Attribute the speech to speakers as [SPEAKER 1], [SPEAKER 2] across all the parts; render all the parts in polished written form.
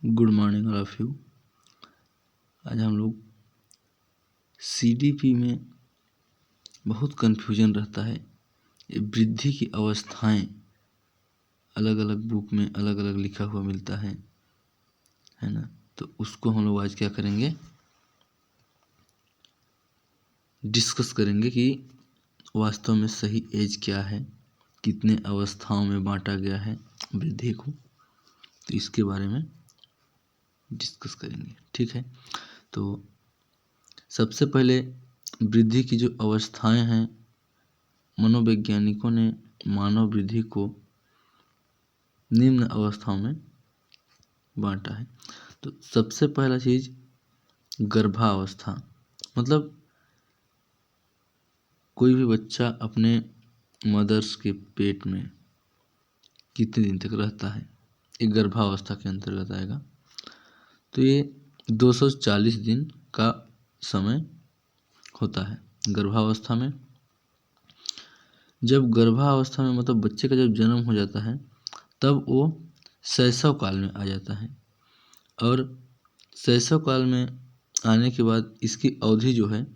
[SPEAKER 1] Good morning all of you. आज हम लोग सीडीपी में बहुत कन्फ्यूजन रहता है। ये वृद्धि की अवस्थाएं अलग अलग बुक में अलग अलग लिखा हुआ मिलता है ना। तो उसको हम लोग आज क्या करेंगे, डिस्कस करेंगे कि वास्तव में सही एज क्या है, कितने अवस्थाओं में बांटा गया है वृद्धि को। तो इसके बारे में डिस्कस करेंगे, ठीक है। तो सबसे पहले वृद्धि की जो अवस्थाएं हैं, मनोवैज्ञानिकों ने मानव वृद्धि को निम्न अवस्थाओं में बांटा है। तो सबसे पहला चीज गर्भावस्था, मतलब कोई भी बच्चा अपने मदर्स के पेट में कितने दिन तक रहता है, ये गर्भावस्था के अंतर्गत आएगा। तो ये 240 दिन का समय होता है गर्भावस्था में। जब गर्भावस्था में मतलब बच्चे का जब जन्म हो जाता है तब वो शैशव काल में आ जाता है, और शैशव काल में आने के बाद इसकी अवधि जो है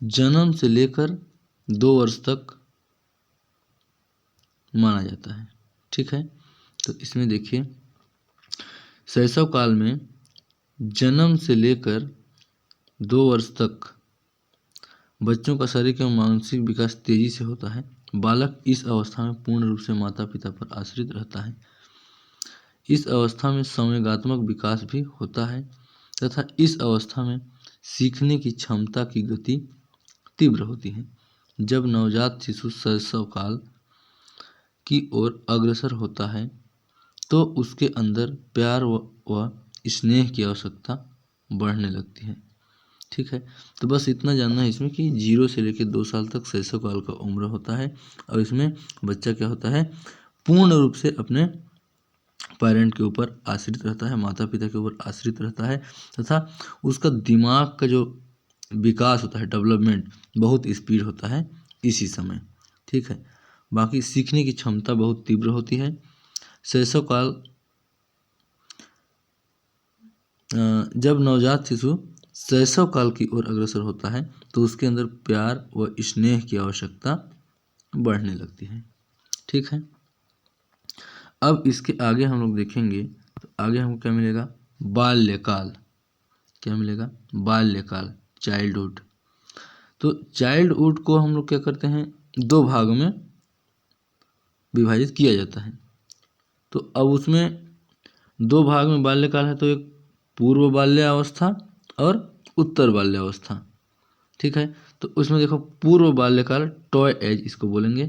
[SPEAKER 1] जन्म से लेकर 2 वर्ष तक माना जाता है, ठीक है। तो इसमें देखिए, शैशव काल में जन्म से लेकर 2 वर्ष तक बच्चों का शारीरिक एवं मानसिक विकास तेजी से होता है। बालक इस अवस्था में पूर्ण रूप से माता पिता पर आश्रित रहता है। इस अवस्था में संवेगात्मक विकास भी होता है तथा इस अवस्था में सीखने की क्षमता की गति तीव्र होती है। जब नवजात शिशु शैशव काल की ओर अग्रसर होता है तो उसके अंदर प्यार व स्नेह की आवश्यकता बढ़ने लगती है, ठीक है। तो बस इतना जानना है इसमें कि 0 से लेकर 2 साल तक शैशव काल का उम्र होता है, और इसमें बच्चा क्या होता है, पूर्ण रूप से अपने पेरेंट के ऊपर आश्रित रहता है, माता पिता के ऊपर आश्रित रहता है, तथा उसका दिमाग का जो विकास होता है, डेवलपमेंट बहुत स्पीड होता है इसी समय, ठीक है। बाकी सीखने की क्षमता बहुत तीव्र होती है। शैशव काल जब नवजात शिशु शैशव काल की ओर अग्रसर होता है तो उसके अंदर प्यार व स्नेह की आवश्यकता बढ़ने लगती है, ठीक है। अब इसके आगे हम लोग देखेंगे तो आगे हमको क्या मिलेगा, बाल्यकाल। क्या मिलेगा, बाल्यकाल, चाइल्डहुड। तो चाइल्डहुड को हम लोग क्या करते हैं, 2 भागों में विभाजित किया जाता है। तो अब उसमें 2 भाग में बाल्यकाल है, तो एक पूर्व बाल्यावस्था और उत्तर बाल्यावस्था, ठीक है। तो उसमें देखो, पूर्व बाल्यकाल, टॉय एज इसको बोलेंगे।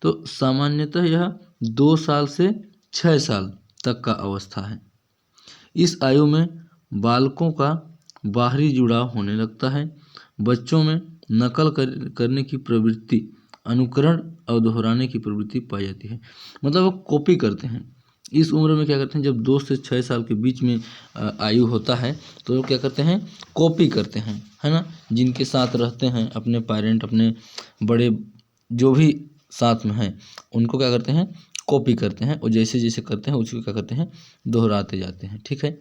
[SPEAKER 1] तो सामान्यतः यह 2 साल से 6 साल तक का अवस्था है। इस आयु में बालकों का बाहरी जुड़ाव होने लगता है। बच्चों में नकल करने की प्रवृत्ति, अनुकरण और दोहराने की प्रवृत्ति पाई जाती है, मतलब वो कॉपी करते हैं। इस उम्र में क्या करते हैं, जब 2 से 6 साल के बीच में आयु होता है तो लोग क्या करते हैं, कॉपी करते हैं, है ना। जिनके साथ रहते हैं अपने पेरेंट, अपने बड़े जो भी साथ में हैं, उनको क्या करते हैं, कॉपी करते हैं, और जैसे जैसे करते हैं उसको क्या करते हैं, दोहराते जाते हैं, ठीक है।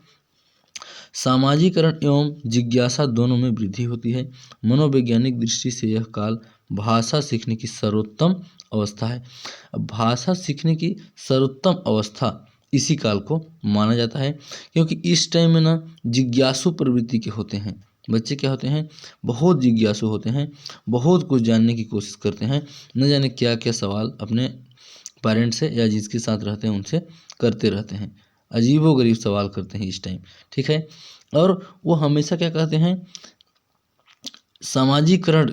[SPEAKER 1] सामाजिकरण एवं जिज्ञासा दोनों में वृद्धि होती है। मनोवैज्ञानिक दृष्टि से यह काल भाषा सीखने की सर्वोत्तम अवस्था है। अब भाषा सीखने की सर्वोत्तम अवस्था इसी काल को माना जाता है, क्योंकि इस टाइम में ना जिज्ञासु प्रवृत्ति के होते हैं बच्चे, क्या होते हैं, बहुत जिज्ञासु होते हैं, बहुत कुछ जानने की कोशिश करते हैं, न जाने क्या क्या सवाल अपने पेरेंट्स से या जिसके साथ रहते हैं उनसे करते रहते हैं, अजीबोगरीब सवाल करते हैं इस टाइम, ठीक है। और वो हमेशा क्या कहते हैं, सामाजिकरण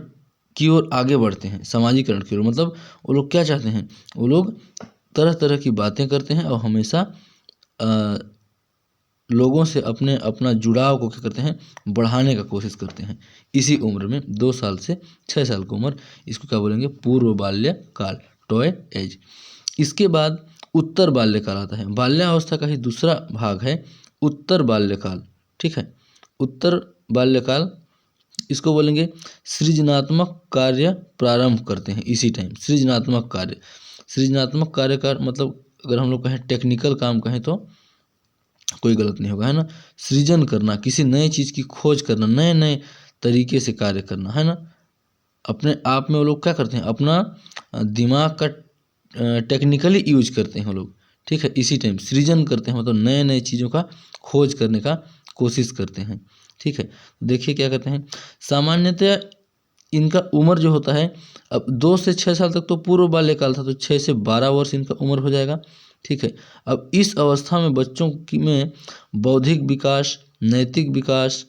[SPEAKER 1] की ओर आगे बढ़ते हैं। सामाजिकरण की ओर मतलब वो लोग क्या चाहते हैं, वो लोग तरह तरह की बातें करते हैं और हमेशा लोगों से अपना जुड़ाव को क्या करते हैं, बढ़ाने का कोशिश करते हैं। इसी उम्र में 2 साल से 6 साल की उम्र, इसको क्या बोलेंगे, पूर्व बाल्यकाल, टॉय एज। इसके बाद उत्तर बाल्यकाल आता है। बाल्यावस्था का ही दूसरा भाग है उत्तर बाल्यकाल, ठीक है। उत्तर बाल्यकाल इसको बोलेंगे सृजनात्मक कार्य प्रारंभ करते हैं इसी टाइम। सृजनात्मक कार्य, सृजनात्मक कार्य का मतलब अगर हम लोग कहें टेक्निकल काम कहें तो कोई गलत नहीं होगा, है ना। सृजन करना, किसी नए चीज़ की खोज करना, नए नए तरीके से कार्य करना, है ना। अपने आप में वो लोग क्या करते हैं, अपना दिमाग का टेक्निकली यूज करते हैं वो लोग, ठीक है। इसी टाइम सृजन करते हैं, मतलब नए नए चीज़ों का खोज करने का कोशिश करते हैं, ठीक है। देखिए क्या कहते हैं, सामान्यतः इनका उम्र जो होता है, अब 2 से 6 साल तक तो पूर्व बाल्यकाल था, तो 6 से 12 वर्ष इनका उम्र हो जाएगा, ठीक है। अब इस अवस्था में बच्चों की में बौद्धिक विकास, नैतिक विकास,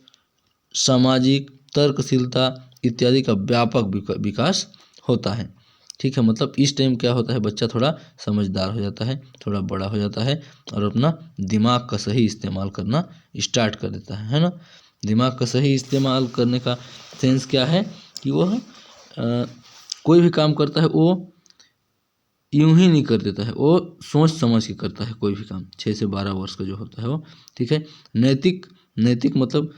[SPEAKER 1] सामाजिक तर्कशीलता इत्यादि का व्यापक विकास होता है, ठीक है। मतलब इस टाइम क्या होता है, बच्चा थोड़ा समझदार हो जाता है, थोड़ा बड़ा हो जाता है और अपना दिमाग का सही इस्तेमाल करना स्टार्ट कर देता है ना। दिमाग का सही इस्तेमाल करने का सेंस क्या है कि वह कोई भी काम करता है वो यूं ही नहीं कर देता है, वो सोच समझ के करता है कोई भी काम। 6 से 12 वर्ष का जो होता है वो, ठीक है। नैतिक नैतिक मतलब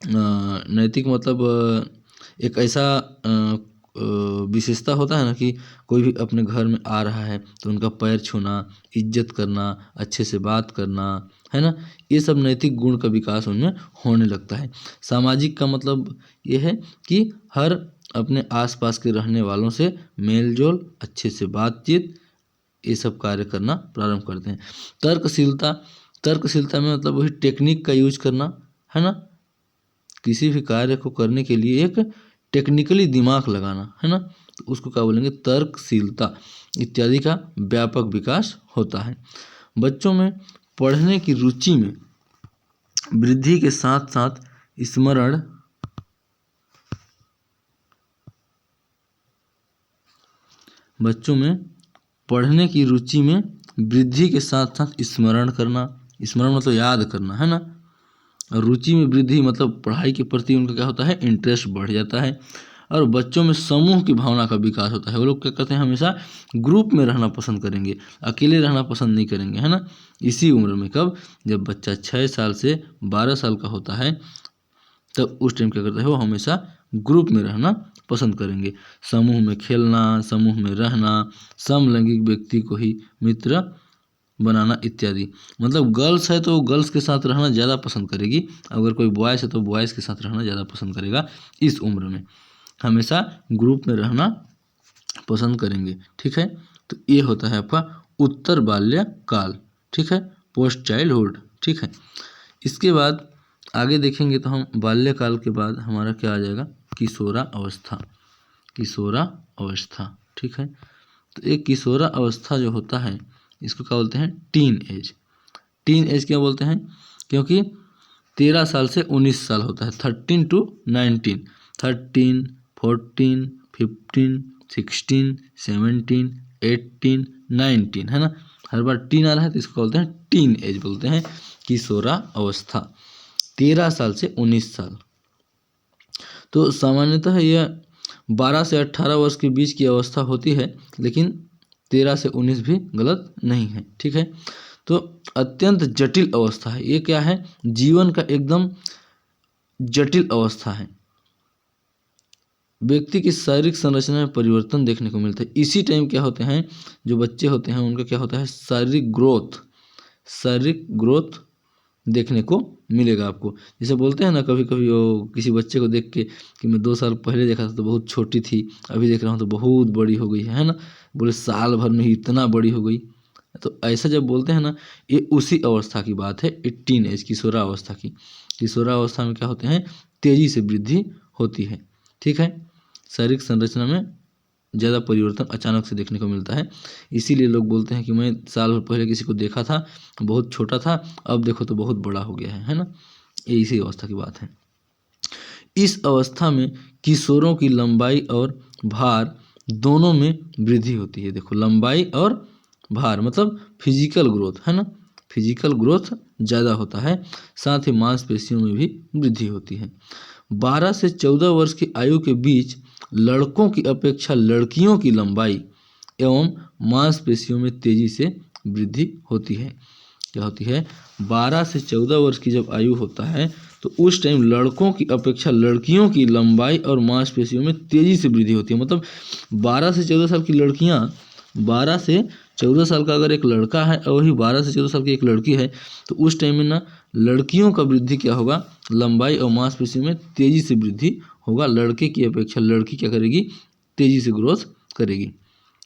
[SPEAKER 1] नैतिक मतलब एक ऐसा विशेषता होता है ना कि कोई भी अपने घर में आ रहा है तो उनका पैर छूना, इज्जत करना, अच्छे से बात करना, है ना। ये सब नैतिक गुण का विकास उनमें होने लगता है। सामाजिक का मतलब ये है कि हर अपने आसपास के रहने वालों से मेल जोल, अच्छे से बातचीत, ये सब कार्य करना प्रारंभ करते हैं। तर्कशीलता, तर्कशीलता में मतलब वही टेक्निक का यूज करना, है ना। किसी भी कार्य को करने के लिए एक टेक्निकली दिमाग लगाना, है ना, तो उसको क्या बोलेंगे, तर्कशीलता इत्यादि का व्यापक विकास होता है। बच्चों में पढ़ने की रुचि में वृद्धि के साथ साथ स्मरण, बच्चों में पढ़ने की रुचि में वृद्धि के साथ साथ स्मरण करना, स्मरण मतलब याद करना, है ना। और रुचि में वृद्धि मतलब पढ़ाई के प्रति उनका क्या होता है, इंटरेस्ट बढ़ जाता है। और बच्चों में समूह की भावना का विकास होता है। वो लोग क्या करते हैं, हमेशा ग्रुप में रहना पसंद करेंगे, अकेले रहना पसंद नहीं करेंगे, है ना। इसी उम्र में, कब, जब बच्चा 6 साल से 12 साल का होता है, तब उस टाइम क्या करता है, वो हमेशा ग्रुप में रहना पसंद करेंगे। समूह में खेलना, समूह में रहना, समलैंगिक व्यक्ति को ही मित्र बनाना इत्यादि। मतलब गर्ल्स है तो गर्ल्स के साथ रहना ज़्यादा पसंद करेगी, अगर कोई बॉयज़ है तो बॉयज़ के साथ रहना ज़्यादा पसंद करेगा। इस उम्र में हमेशा ग्रुप में रहना पसंद करेंगे, ठीक है। तो ये होता है आपका उत्तर बाल्यकाल, ठीक है, पोस्ट चाइल्डहुड, ठीक है। इसके बाद आगे देखेंगे तो हम बाल्यकाल के बाद हमारा क्या आ जाएगा, किशोरा अवस्था, किशोरा अवस्था, ठीक है। तो एक किशोरा अवस्था जो होता है, इसको क्या बोलते हैं, टीन एज। टीन एज क्यों बोलते हैं, क्योंकि 13 साल से 19 साल होता है, 13 to 19, 13, 14, 15, 16, 17, 18, 19, है ना। हर बार टीन आ रहा है तो इसको बोलते हैं टीन एज, बोलते हैं किशोरा अवस्था, 13 साल से 19 साल। तो सामान्यतः यह 12 से 18 वर्ष के बीच की अवस्था होती है, लेकिन 13 से 19 भी गलत नहीं है, ठीक है। तो अत्यंत जटिल अवस्था है ये, क्या है, जीवन का एकदम जटिल अवस्था है। व्यक्ति की शारीरिक संरचना में परिवर्तन देखने को मिलता है। इसी टाइम क्या होते हैं, जो बच्चे होते हैं उनका क्या होता है, शारीरिक ग्रोथ देखने को मिलेगा आपको। जैसे बोलते हैं ना कभी कभी, वो किसी बच्चे को देख के कि मैं 2 साल पहले देखा था तो बहुत छोटी थी, अभी देख रहा हूँ तो बहुत बड़ी हो गई है ना। बोले साल भर में ही इतना बड़ी हो गई। तो ऐसा जब बोलते हैं ना, ये उसी अवस्था की बात है, 18 एज, किशोरा अवस्था की। किशोरा अवस्था में क्या होते हैं, तेजी से वृद्धि होती है, ठीक है। शारीरिक संरचना में ज़्यादा परिवर्तन अचानक से देखने को मिलता है। इसीलिए लोग बोलते हैं कि मैं साल भर पहले किसी को देखा था, बहुत छोटा था, अब देखो तो बहुत बड़ा हो गया है ना। ये इसी अवस्था की बात है। इस अवस्था में किशोरों की लंबाई और भार दोनों में वृद्धि होती है। देखो, लंबाई और भार मतलब फिजिकल ग्रोथ, है ना, फिजिकल ग्रोथ ज़्यादा होता है, साथ ही मांसपेशियों में भी वृद्धि होती है। 12 से 14 वर्ष की आयु के बीच लड़कों की अपेक्षा लड़कियों की लंबाई एवं मांसपेशियों में तेजी से वृद्धि होती है। क्या होती है, 12 से 14 वर्ष की जब आयु होता है तो उस टाइम लड़कों की अपेक्षा लड़कियों की लंबाई और मांसपेशियों में तेजी से वृद्धि होती है। मतलब 12 से 14 साल की लड़कियां 12 से 14 साल का अगर एक लड़का है और वही 12 से 14 साल की एक लड़की है, तो उस टाइम में ना लड़कियों का वृद्धि क्या होगा, लंबाई और मांसपेशियों में तेजी से वृद्धि होगा। लड़के की अपेक्षा लड़की क्या करेगी, तेजी से ग्रोथ करेगी।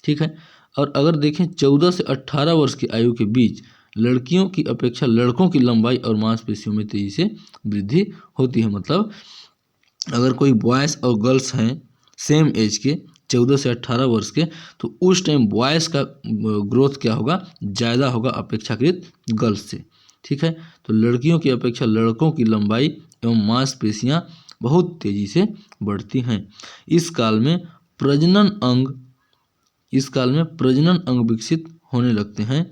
[SPEAKER 1] ठीक है। और अगर देखें 14 से 18 वर्ष की आयु के बीच लड़कियों की अपेक्षा लड़कों की लंबाई और मांसपेशियों में तेजी से वृद्धि होती है। मतलब अगर कोई बॉयज़ और गर्ल्स हैं सेम एज के 14 से 18 वर्ष के, तो उस टाइम बॉयज़ का ग्रोथ क्या होगा, ज़्यादा होगा अपेक्षाकृत गर्ल्स से। ठीक है। तो लड़कियों की अपेक्षा लड़कों की लंबाई एवं मांसपेशियाँ बहुत तेज़ी से बढ़ती हैं। इस काल में प्रजनन अंग विकसित होने लगते हैं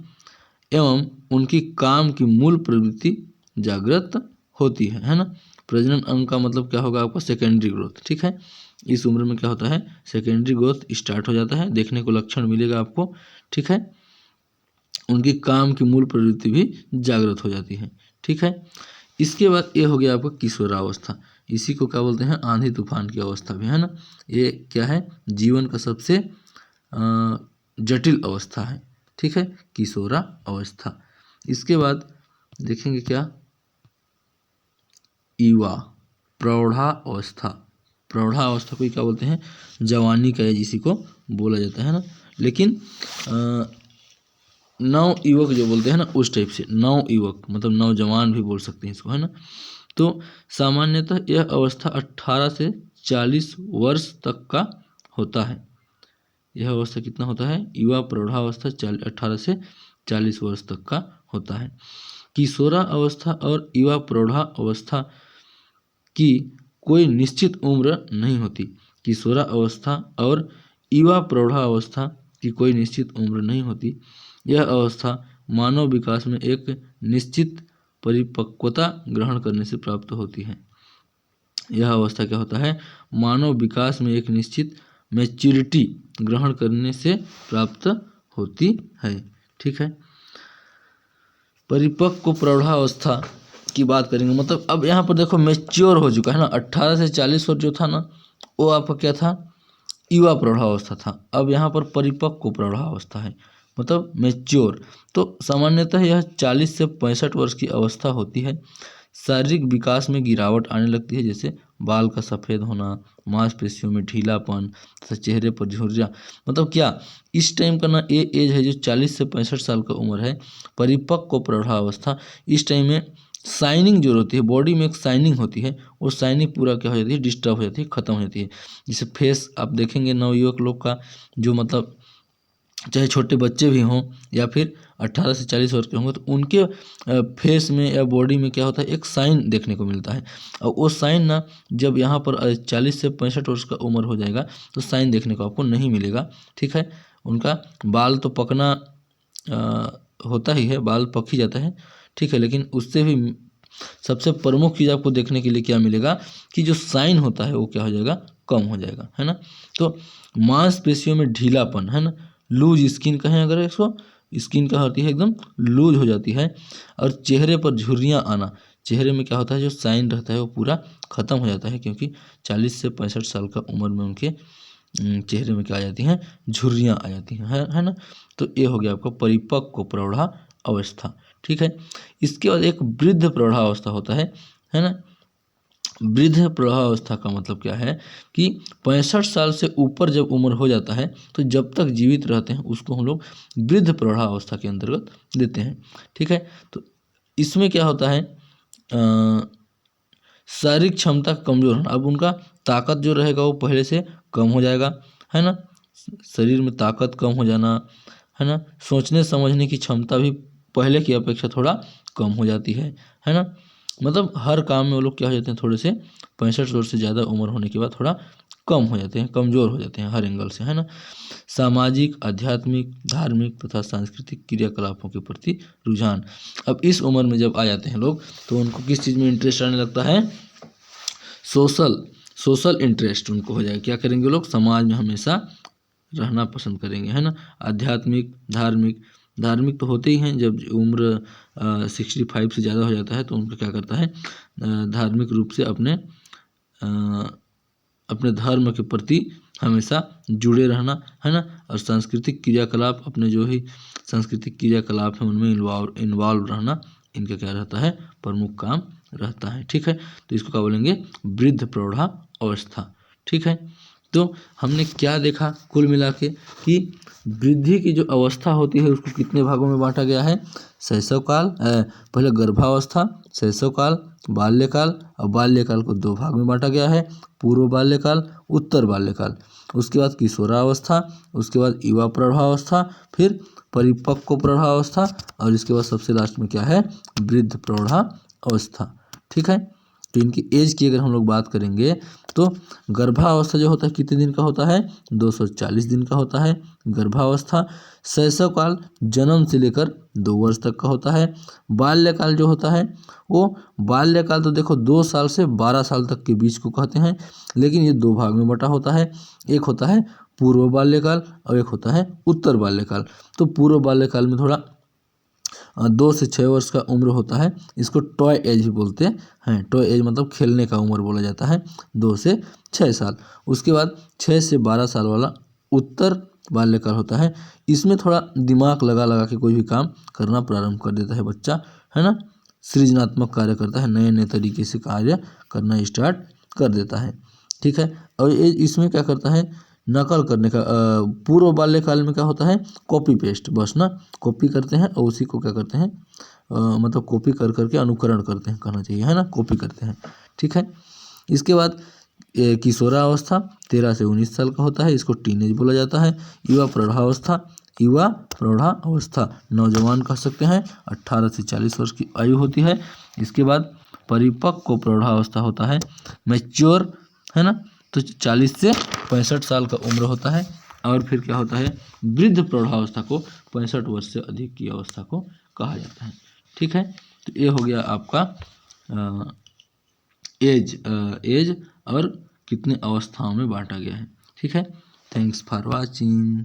[SPEAKER 1] एवं उनकी काम की मूल प्रवृत्ति जागृत होती है ना। प्रजनन अंग का मतलब क्या होगा आपका, सेकेंडरी ग्रोथ। ठीक है। इस उम्र में क्या होता है, सेकेंडरी ग्रोथ स्टार्ट हो जाता है, देखने को लक्षण मिलेगा आपको। ठीक है। उनकी काम की मूल प्रवृत्ति भी जागृत हो जाती है। ठीक है। इसके बाद ये हो गया आपका किशोरावस्था। इसी को क्या बोलते हैं, आंधी तूफान की अवस्था भी, है ना। ये क्या है, जीवन का सबसे जटिल अवस्था है। ठीक है, किशोरा अवस्था। इसके बाद देखेंगे क्या, युवा प्रौढ़ावस्था। प्रौढ़ावस्था को क्या बोलते हैं, जवानी का एज इसी को बोला जाता है ना। लेकिन नव युवक जो बोलते हैं ना, उस टाइप से नव युवक मतलब नौजवान भी बोल सकते हैं इसको, है ना। तो सामान्यतः यह अवस्था 18 से 40 वर्ष तक का होता है। यह अवस्था कितना होता है, युवा प्रौढ़ावस्था 18 से 40 वर्ष तक का होता है। किशोरा अवस्था और युवा प्रौढ़ा अवस्था की कोई निश्चित उम्र नहीं होती। किशोरा अवस्था और युवा प्रौढ़ा अवस्था की कोई निश्चित उम्र नहीं होती। यह अवस्था मानव विकास में एक निश्चित परिपक्वता ग्रहण करने से प्राप्त होती है। यह अवस्था क्या होता है, मानव विकास में एक निश्चित मैच्योरिटी ग्रहण करने से प्राप्त होती है। ठीक है। परिपक्व प्रौढ़ावस्था की बात करेंगे, मतलब अब यहाँ पर देखो मैच्योर हो चुका है ना। 18 से 40 वर्ष जो था ना, वो आपका क्या था, युवा प्रौढ़ावस्था था। अब यहाँ पर परिपक्व प्रौढ़ावस्था है, मतलब मैच्योर। तो सामान्यतः यह 40 से 65 वर्ष की अवस्था होती है। शारीरिक विकास में गिरावट आने लगती है, जैसे बाल का सफ़ेद होना, मांसपेशियों में ढीलापन तथा चेहरे पर झुर्रियाँ। मतलब क्या, इस टाइम का ना ये एज है जो 40 से 65 साल का उम्र है, परिपक्व प्रौढ़ावस्था। इस टाइम में शाइनिंग जो होती है, बॉडी में एक शाइनिंग होती है, वो शाइनिंग पूरा क्या हो जाती है, डिस्टर्ब हो जाती है, ख़त्म हो जाती है। जैसे फेस आप देखेंगे नवयुवक लोग का, जो मतलब चाहे छोटे बच्चे भी हों या फिर 18 से 40 वर्ष के होंगे, तो उनके फेस में या बॉडी में क्या होता है, एक साइन देखने को मिलता है। और वो साइन ना जब यहाँ पर 40 से 65 वर्ष का उम्र हो जाएगा, तो साइन देखने को आपको नहीं मिलेगा। ठीक है। उनका बाल तो पकना होता ही है, बाल पक ही जाता है। ठीक है। लेकिन उससे भी सबसे प्रमुख चीज़ आपको देखने के लिए क्या मिलेगा, कि जो साइन होता है वो क्या हो जाएगा, कम हो जाएगा, है ना। तो मांसपेशियों में ढीलापन, है ना, लूज स्किन कहें अगर इसको, स्किन क्या होती है, एकदम लूज हो जाती है। और चेहरे पर झुर्रियाँ आना, चेहरे में क्या होता है, जो साइन रहता है वो पूरा ख़त्म हो जाता है, क्योंकि 40 से 65 साल का उम्र में उनके चेहरे में क्या आ जाती हैं, झुर्रियाँ आ जाती हैं, है ना। तो ये हो गया आपका परिपक्व प्रौढ़ा अवस्था। ठीक है। इसके बाद एक वृद्ध प्रौढ़ावस्था होता है ना। वृद्ध प्रौढ़ावस्था का मतलब क्या है, कि 65 साल से ऊपर जब उम्र हो जाता है, तो जब तक जीवित रहते हैं उसको हम लोग वृद्ध प्रौढ़ावस्था के अंतर्गत लेते हैं। ठीक है। तो इसमें क्या होता है, शारीरिक क्षमता कमज़ोर होना। अब उनका ताकत जो रहेगा वो पहले से कम हो जाएगा, है ना। शरीर में ताकत कम हो जाना, है ना। सोचने समझने की क्षमता भी पहले की अपेक्षा थोड़ा कम हो जाती है ना। मतलब हर काम में वो लोग क्या हो जाते हैं, थोड़े से 65 वर्ष से ज़्यादा उम्र होने के बाद थोड़ा कम हो जाते हैं, कमज़ोर हो जाते हैं हर एंगल से, है ना। सामाजिक, आध्यात्मिक, धार्मिक तथा सांस्कृतिक क्रियाकलापों के प्रति रुझान। अब इस उम्र में जब आ जाते हैं लोग, तो उनको किस चीज़ में इंटरेस्ट आने लगता है, सोशल इंटरेस्ट उनको हो जाएगा। क्या करेंगे लोग, समाज में हमेशा रहना पसंद करेंगे, है ना। आध्यात्मिक, धार्मिक तो होते ही हैं। जब उम्र 65 से ज़्यादा हो जाता है, तो उनको क्या करता है, धार्मिक रूप से अपने अपने धर्म के प्रति हमेशा जुड़े रहना, है ना, और सांस्कृतिक क्रियाकलाप, अपने जो ही सांस्कृतिक क्रियाकलाप है उनमें इन्वॉल्व रहना, इनका क्या रहता है, प्रमुख काम रहता है। ठीक है, तो इसको क्या बोलेंगे, वृद्ध प्रौढ़ा अवस्था। ठीक है, तो हमने क्या देखा कुल मिला के कि वृद्धि की जो अवस्था होती है उसको कितने भागों में बांटा गया है, शैशव काल, पहले गर्भावस्था, शैशव काल, बाल्यकाल, और बाल्यकाल को दो भाग में बांटा गया है, पूर्व बाल्यकाल, उत्तर बाल्यकाल, उसके बाद किशोरावस्था, उसके बाद युवा प्रौढ़ावस्था, फिर परिपक्व प्रौढ़ावस्था, और इसके बाद सबसे लास्ट में क्या है, वृद्ध प्रौढ़ावस्था। ठीक है, तो इनकी एज की अगर हम लोग बात करेंगे तो गर्भावस्था जो होता है कितने दिन का होता है, 240 दिन का होता है गर्भावस्था। शैशव काल जन्म से लेकर 2 वर्ष तक का होता है। बाल्यकाल जो होता है वो बाल्यकाल तो देखो 2 साल से 12 साल तक के बीच को कहते हैं, लेकिन ये 2 भाग में बटा होता है, एक होता है पूर्व बाल्यकाल और एक होता है उत्तर बाल्यकाल। तो पूर्व बाल्यकाल में थोड़ा 2 से 6 वर्ष का उम्र होता है, इसको टॉय एज भी बोलते हैं। टॉय एज मतलब खेलने का उम्र बोला जाता है, 2 से 6 साल। उसके बाद 6 से 12 साल वाला उत्तर बाल्यकाल होता है, इसमें थोड़ा दिमाग लगा लगा के कोई भी काम करना प्रारंभ कर देता है बच्चा, है ना, सृजनात्मक कार्य करता है, नए नए तरीके से कार्य करना स्टार्ट कर देता है। ठीक है, और ये इसमें क्या करता है, नकल करने का, पूर्व बाल्यकाल में क्या होता है, कॉपी पेस्ट, बस ना कॉपी करते हैं और उसी को क्या करते हैं, मतलब कॉपी कर करके अनुकरण करते हैं कहना चाहिए, है ना, कॉपी करते हैं। ठीक है, इसके बाद किशोरावस्था 13 से 19 साल का होता है, इसको टीनेज बोला जाता है। युवा प्रौढ़ावस्था, युवा प्रौढ़ावस्था नौजवान कह सकते हैं, 18 से 40 वर्ष की आयु होती है। इसके बाद परिपक्व प्रौढ़ावस्था होता है, मैच्योर, है ना, तो 40 से 65 साल का उम्र होता है। और फिर क्या होता है, वृद्ध प्रौढ़ावस्था को 65 वर्ष से अधिक की अवस्था को कहा जाता है। ठीक है, तो ये हो गया आपका एज और कितने अवस्थाओं में बांटा गया है। ठीक है, थैंक्स फॉर वाचिंग।